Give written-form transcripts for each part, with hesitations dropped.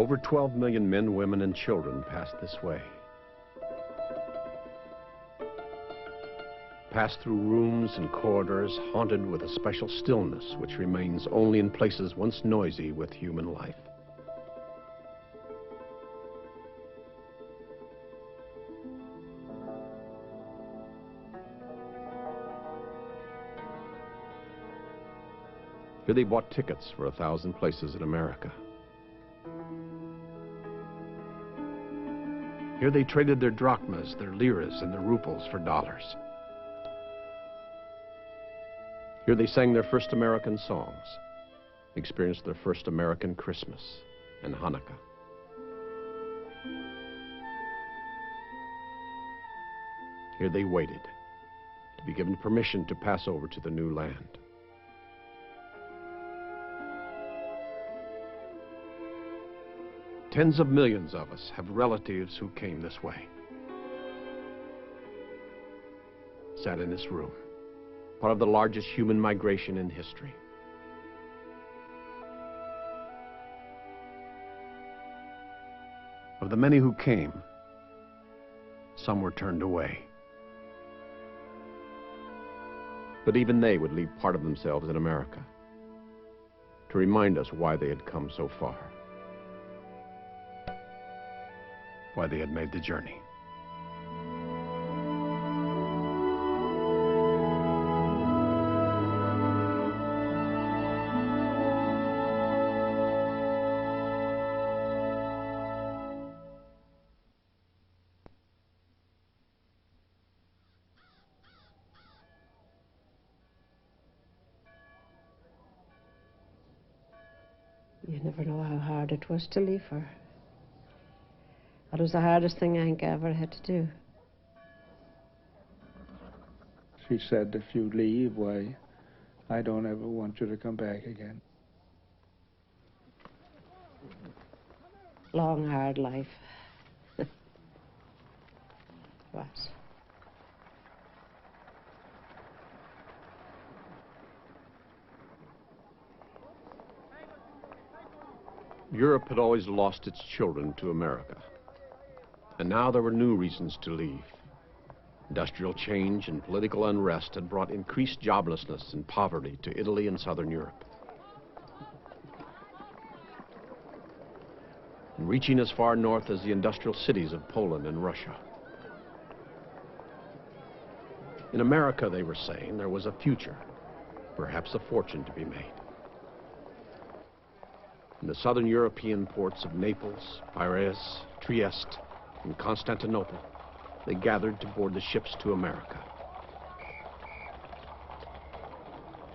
Over 12 million men, women, and children passed this way. Passed through rooms and corridors haunted with a special stillness which remains only in places once noisy with human life. Here they bought tickets for 1,000 places in America. Here they traded their drachmas, their liras, and their ruples for dollars. Here they sang their first American songs, experienced their first American Christmas and Hanukkah. Here they waited to be given permission to pass over to the new land. Tens of millions of us have relatives who came this way. Sat in this room, part of the largest human migration in history. Of the many who came, some were turned away. But even they would leave part of themselves in America to remind us why they had come so far, why they had made the journey. You never know how hard it was to leave her. That was the hardest thing I think I ever had to do. She said, if you leave, why, I don't ever want you to come back again. Long, hard life. It was. Europe had always lost its children to America. And now there were new reasons to leave. Industrial change and political unrest had brought increased joblessness and poverty to Italy and Southern Europe. And reaching as far north as the industrial cities of Poland and Russia. In America, they were saying, there was a future, perhaps a fortune to be made. In the southern European ports of Naples, Piraeus, Trieste, and Constantinople, they gathered to board the ships to America.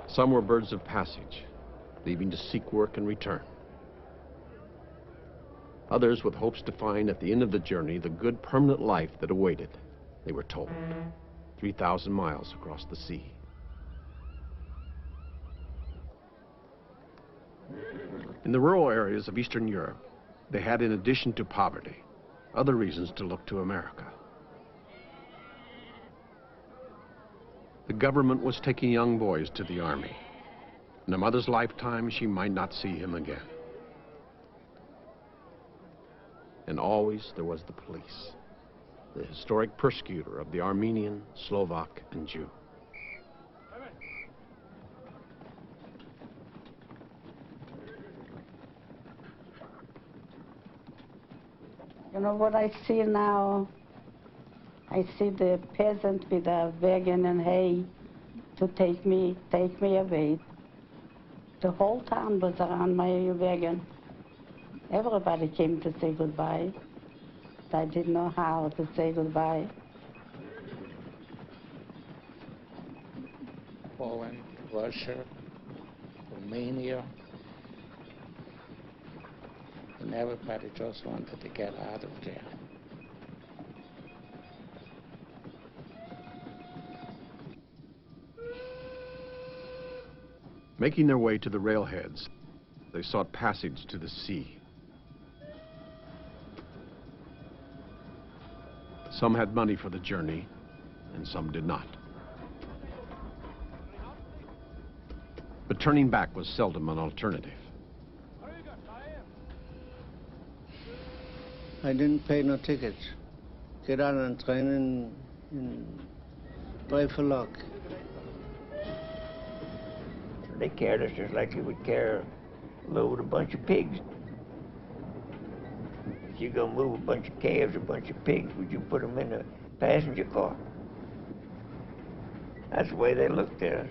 Some were birds of passage, leaving to seek work and return. Others with hopes to find at the end of the journey the good permanent life that awaited, they were told, 3,000 miles across the sea. In the rural areas of Eastern Europe, they had, in addition to poverty, other reasons to look to America. The government was taking young boys to the army. In a mother's lifetime, she might not see him again. And always there was the police, the historic persecutor of the Armenian, Slovak, and Jew. You know what I see now? I see the peasant with a wagon and hay to take me away. The whole town was around my wagon. Everybody came to say goodbye. I didn't know how to say goodbye. Poland, Russia, Romania, and everybody just wanted to get out of there. Making their way to the railheads, they sought passage to the sea. Some had money for the journey, and some did not. But turning back was seldom an alternative. I didn't pay no tickets. Get on a train and drive for luck. They carried us just like you would carry a load of a bunch of pigs. If you're gonna move a bunch of calves, a bunch of pigs, would you put them in a passenger car? That's the way they looked at us.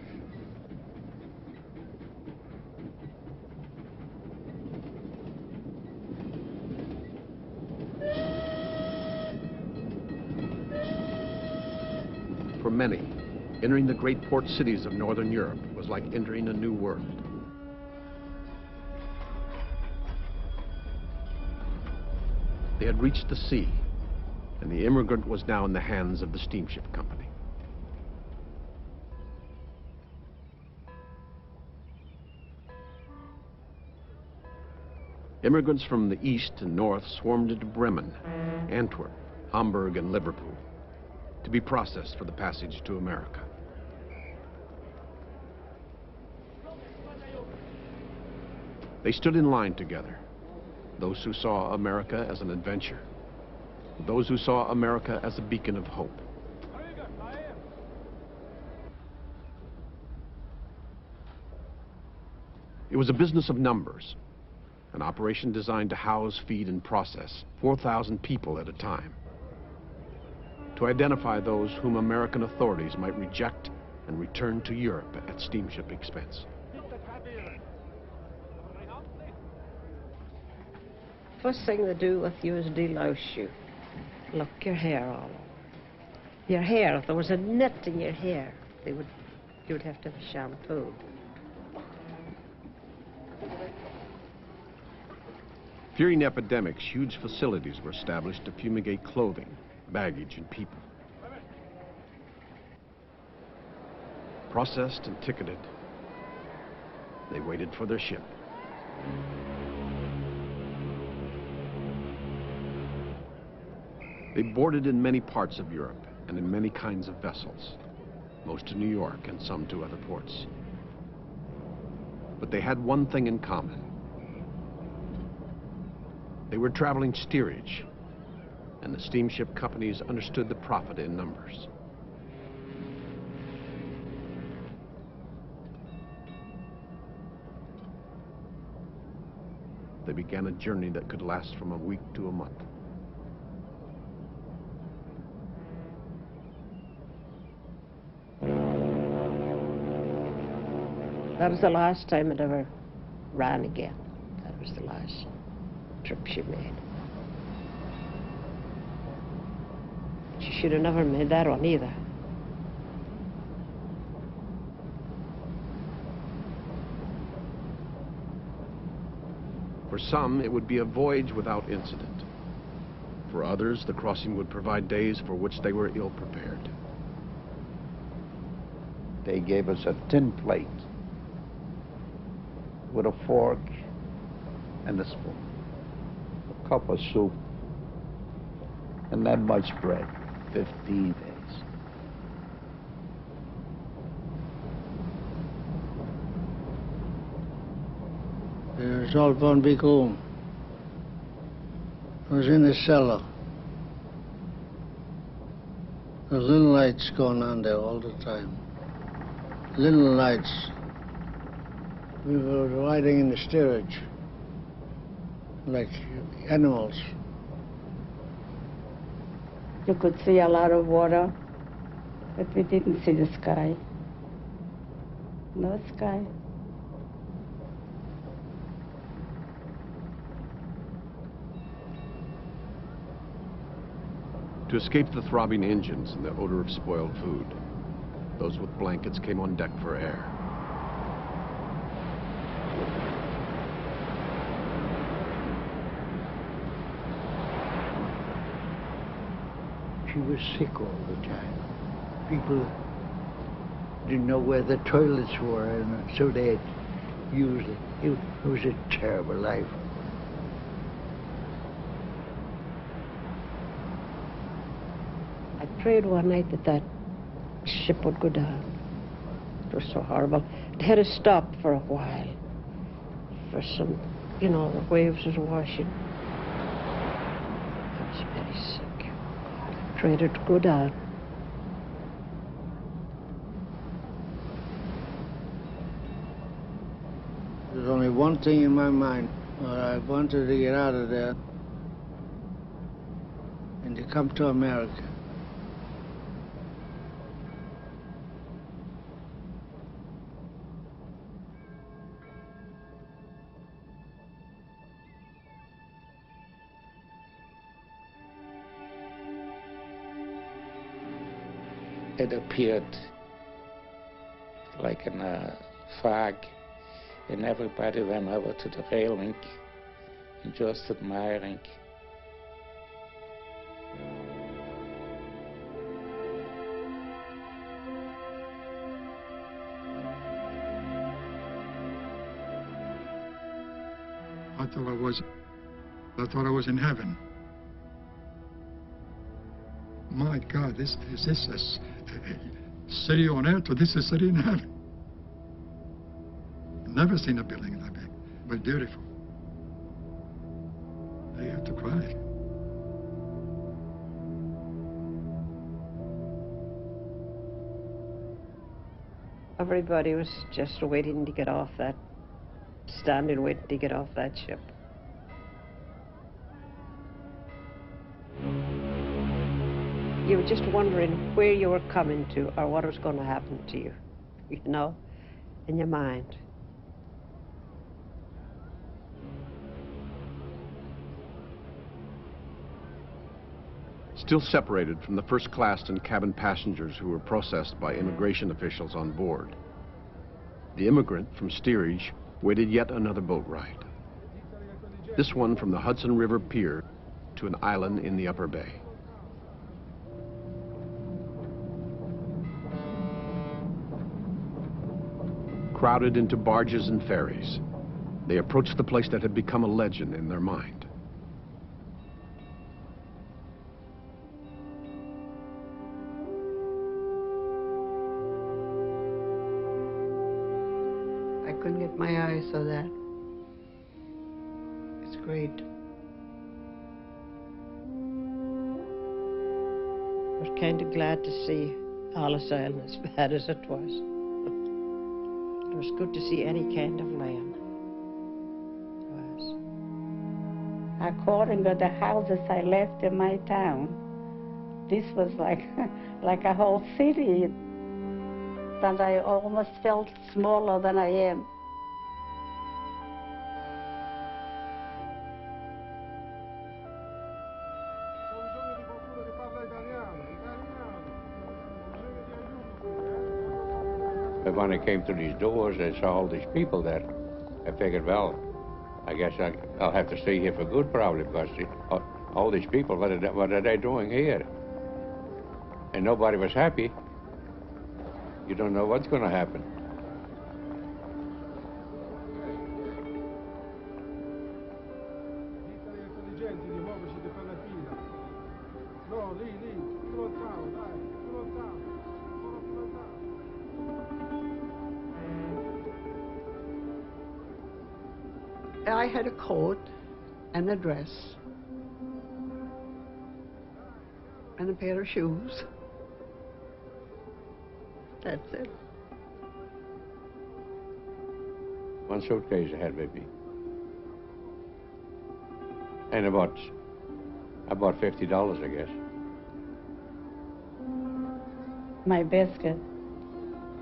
For many, entering the great port cities of Northern Europe was like entering a new world. They had reached the sea, and the immigrant was now in the hands of the steamship company. Immigrants from the east and north swarmed into Bremen, Antwerp, Hamburg, and Liverpool to be processed for the passage to America. They stood in line together, those who saw America as an adventure, those who saw America as a beacon of hope. It was a business of numbers, an operation designed to house, feed, and process 4,000 people at a time, to identify those whom American authorities might reject and return to Europe at steamship expense. First thing they do with you is delouse you. Look, your hair all over. Your hair, if there was a net in your hair, you would have to have shampoo. Fearing epidemics, huge facilities were established to fumigate clothing, baggage, and people. Processed and ticketed, they waited for their ship. They boarded in many parts of Europe and in many kinds of vessels, most to New York and some to other ports. But they had one thing in common. They were traveling steerage, and the steamship companies understood the profit in numbers. They began a journey that could last from a week to a month. That was the last time it ever ran again. That was the last trip she made. She should have never made that one either. For some, it would be a voyage without incident. For others, the crossing would provide days for which they were ill prepared. They gave us a tin plate with a fork and a spoon, a cup of soup, and that much bread, 15 days. It was all one big room. I was in the cellar. There's little lights going on there all the time. Little lights. We were riding in the steerage like animals. You could see a lot of water, but we didn't see the sky. No sky. To escape the throbbing engines and the odor of spoiled food, those with blankets came on deck for air. She was sick all the time. People didn't know where the toilets were, and so they'd use it. It was a terrible life. I prayed one night that that ship would go down. It was so horrible. It had to stop for a while. For some, the waves was washing. ready to go down. There's only one thing in my mind. I wanted to get out of there and to come to America. It appeared like a fog, and everybody went over to the railing and just admiring. I thought I was in heaven. My God, is this a city on earth, or this is a city in heaven? Never seen a building that big, but beautiful. I have to cry. Everybody was just waiting to get off that, standing waiting to get off that ship. You were just wondering where you were coming to or what was going to happen to you, you know, in your mind. Still separated from the first class and cabin passengers who were processed by immigration officials on board, the immigrant from steerage waited yet another boat ride. This one from the Hudson River Pier to an island in the Upper Bay. Crowded into barges and ferries, they approached the place that had become a legend in their mind. I couldn't get my eyes on that. It's great. I was kind of glad to see Ellis Island as bad as it was. It was good to see any kind of land. It was. According to the houses I left in my town, this was like, like a whole city. And I almost felt smaller than I am. But when I came to these doors, I saw all these people there. I figured, well, I guess I'll have to stay here for good, probably, because all these people, what are they doing here? And nobody was happy. You don't know what's going to happen. I had a coat and a dress and a pair of shoes. That's it. One suitcase I had with me. And about $50, I guess. My basket,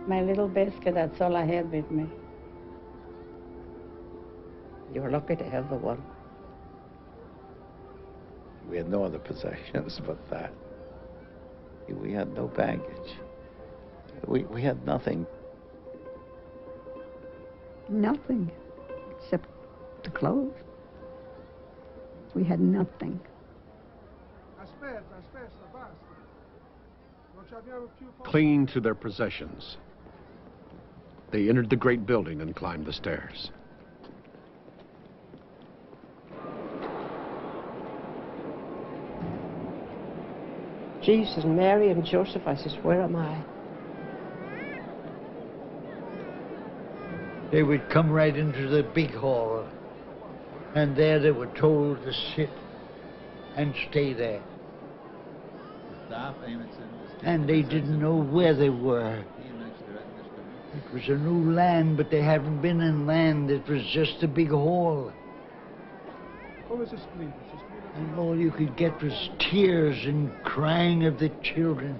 my little basket, that's all I had with me. You were lucky to have the one. We had no other possessions but that. We had no baggage. We had nothing. Nothing, except the clothes. We had nothing. Clinging to their possessions, they entered the great building and climbed the stairs. Jesus, Mary and Joseph, I says, where am I? They would come right into the big hall, and there they were told to sit and stay there. And they didn't know where they were. It was a new land, but they hadn't been in land. It was just a big hall. And all you could get was tears and crying of the children.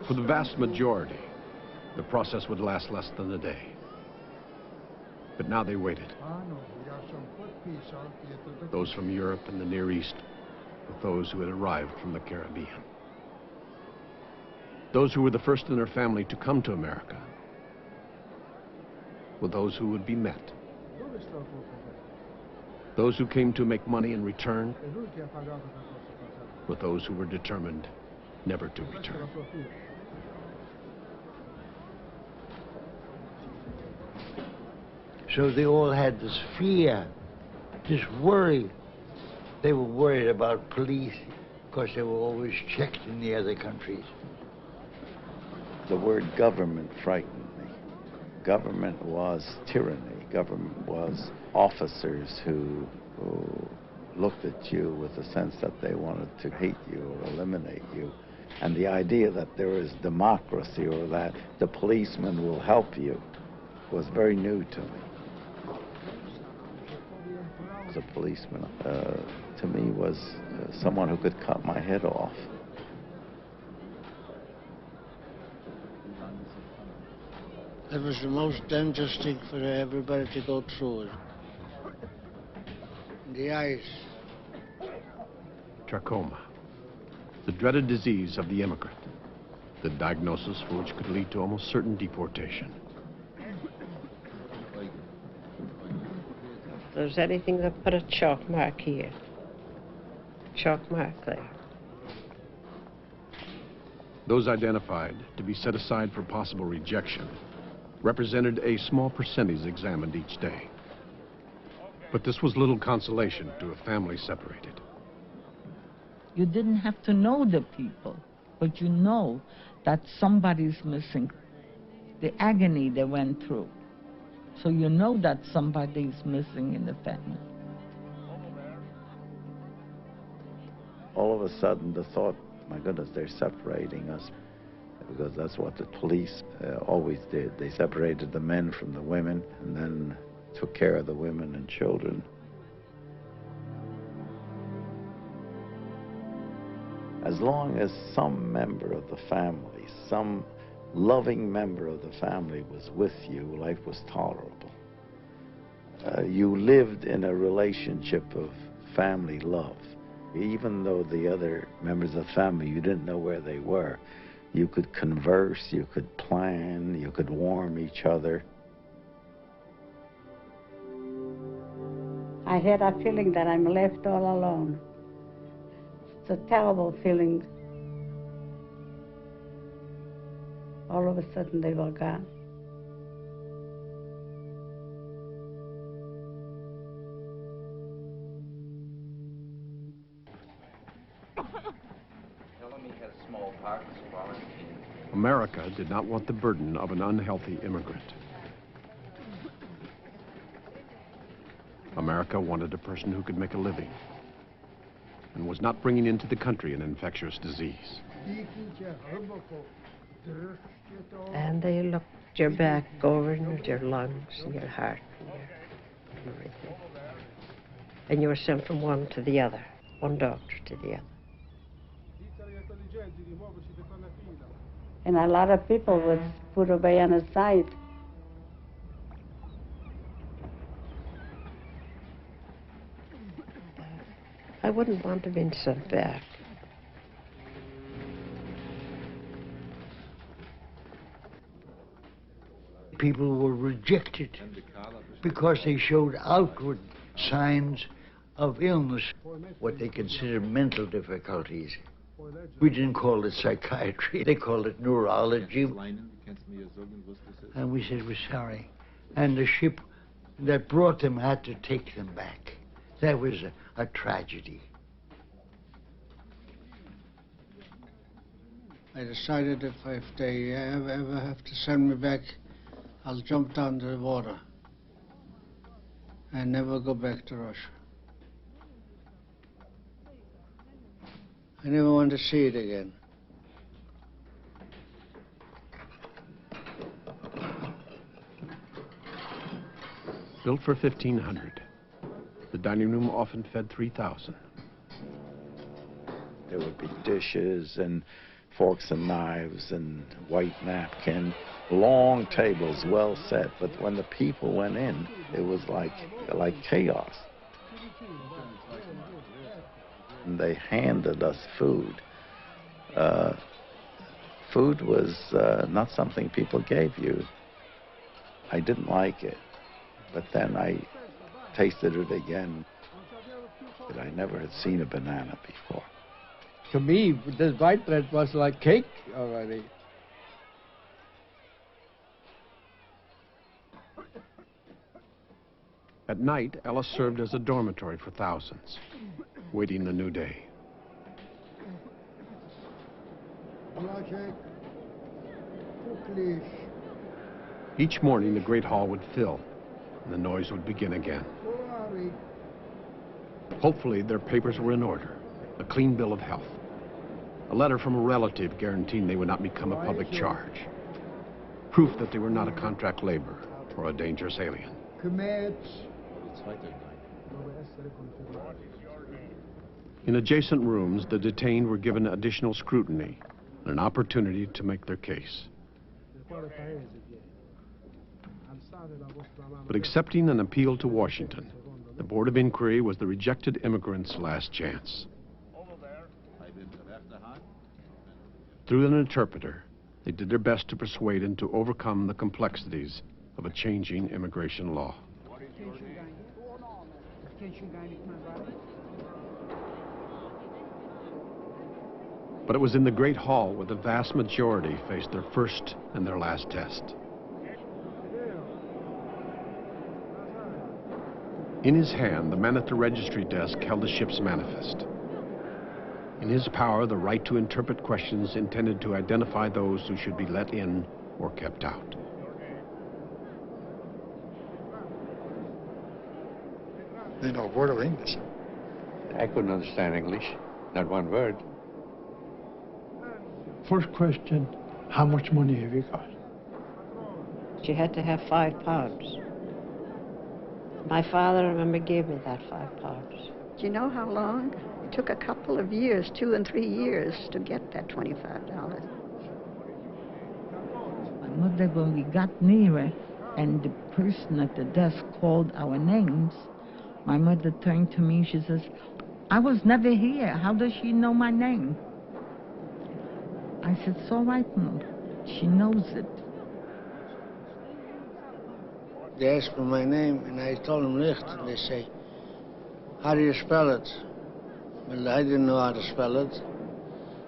For the vast majority, the process would last less than a day. But now they waited. Those from Europe and the Near East, with those who had arrived from the Caribbean. Those who were the first in their family to come to America, with those who would be met. Those who came to make money and return, with those who were determined never to return. So they all had this fear, this worry. They were worried about police because they were always checked in the other countries. The word government frightened me. Government was tyranny. Government was officers who looked at you with a sense that they wanted to hate you or eliminate you. And the idea that there is democracy or that the policeman will help you was very new to me. A policeman, to me, was someone who could cut my head off. It was the most dangerous thing for everybody to go through it. The ice. Trachoma, the dreaded disease of the immigrant, the diagnosis for which could lead to almost certain deportation. If there's anything that put a chalk mark here, chalk mark there. Those identified to be set aside for possible rejection represented a small percentage examined each day. But this was little consolation to a family separated. You didn't have to know the people, but you know that somebody's missing. The agony they went through. So you know that somebody's missing in the family. All of a sudden, the thought, my goodness, they're separating us. Because that's what the police always did. They separated the men from the women and then took care of the women and children. As long as some member of the family, some loving member of the family was with you, life was tolerable. You lived in a relationship of family love. Even though the other members of the family, you didn't know where they were, you could converse, you could plan, you could warm each other. I had a feeling that I'm left all alone. It's a terrible feeling. All of a sudden they were gone. America did not want the burden of an unhealthy immigrant. America wanted a person who could make a living and was not bringing into the country an infectious disease. And they looked your back over and your lungs and your heart and your everything. And you were sent from one to the other, one doctor to the other. And a lot of people was put away on the side. I wouldn't want to be sent back. People were rejected because they showed outward signs of illness, what they considered mental difficulties. We didn't call it psychiatry, they called it neurology. And we said, we're sorry. And the ship that brought them had to take them back. That was a tragedy. I decided if they ever have to send me back, I'll jump down to the water and never go back to Russia. I never want to see it again. Built for 1,500, the dining room often fed 3,000. There would be dishes and forks and knives and white napkin, long tables, well set. But when the people went in, it was like chaos. And they handed us food. Food was not something people gave you. I didn't like it, but then I tasted it again. But I never had seen a banana before. To me, this white bread was like cake already. At night, Ellis served as a dormitory for thousands, waiting a new day. Each morning, the great hall would fill, and the noise would begin again. Hopefully, their papers were in order, a clean bill of health, a letter from a relative guaranteeing they would not become a public charge, proof that they were not a contract laborer or a dangerous alien. In adjacent rooms, the detained were given additional scrutiny and an opportunity to make their case. But accepting an appeal to Washington, the Board of Inquiry was the rejected immigrants' last chance. Through an interpreter, they did their best to persuade him to overcome the complexities of a changing immigration law. But it was in the Great Hall where the vast majority faced their first and their last test. In his hand, the man at the registry desk held the ship's manifest. In his power, the right to interpret questions intended to identify those who should be let in or kept out. They know a word of English. I couldn't understand English, not one word. First question, how much money have you got? She had to have £5. My father, I remember, gave me that £5. Do you know how long? It took a couple of years, 2 and 3 years, to get that $25. My mother, when we got nearer and the person at the desk called our names, my mother turned to me, she says, I was never here. How does she know my name? I said, it's all right, Mom. She knows it. They asked me my name, and I told them Licht, and they say, how do you spell it? Well, I didn't know how to spell it,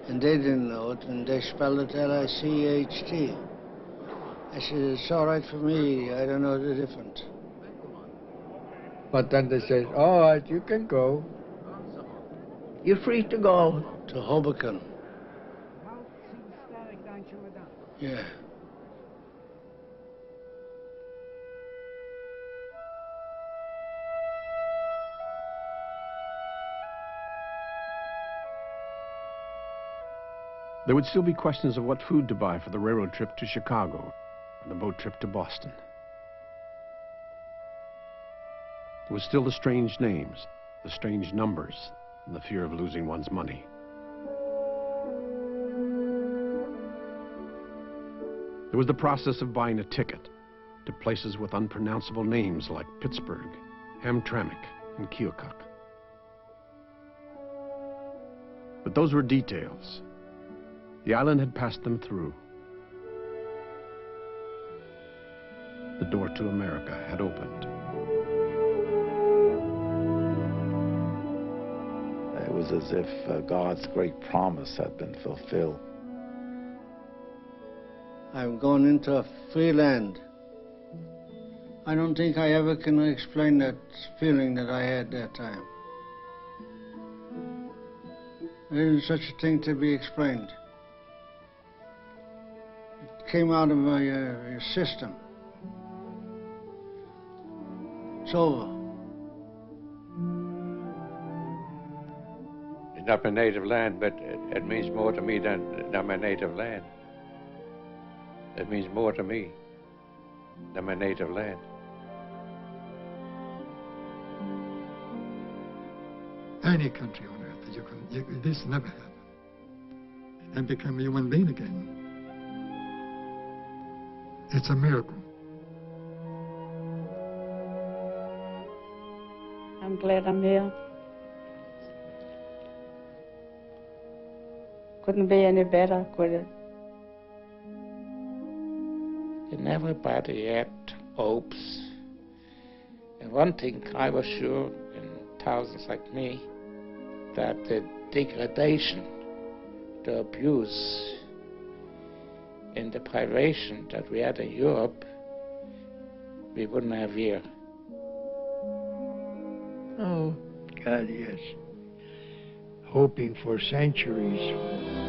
and they didn't know it, and they spelled it L-I-C-H-T. I said, it's all right for me, I don't know the difference. But then they said, all right, you can go. You're free to go to Hoboken. Yeah. There would still be questions of what food to buy for the railroad trip to Chicago or the boat trip to Boston. There was still the strange names, the strange numbers, and the fear of losing one's money. There was the process of buying a ticket to places with unpronounceable names like Pittsburgh, Hamtramck, and Keokuk. But those were details. The island had passed them through. The door to America had opened. It was as if God's great promise had been fulfilled. I'm going into a free land. I don't think I ever can explain that feeling that I had that time. There isn't such a thing to be explained. It came out of my system. It's over. It's not my native land, but it means more to me than my native land. It means more to me than my native land. Any country on earth, this never happened. And become a human being again. It's a miracle. I'm glad I'm here. Couldn't be any better, could it? And everybody had hopes. And one thing I was sure, and thousands like me, that the degradation, the abuse, and the privation that we had in Europe, we wouldn't have here. Oh, God, yes. Hoping for centuries.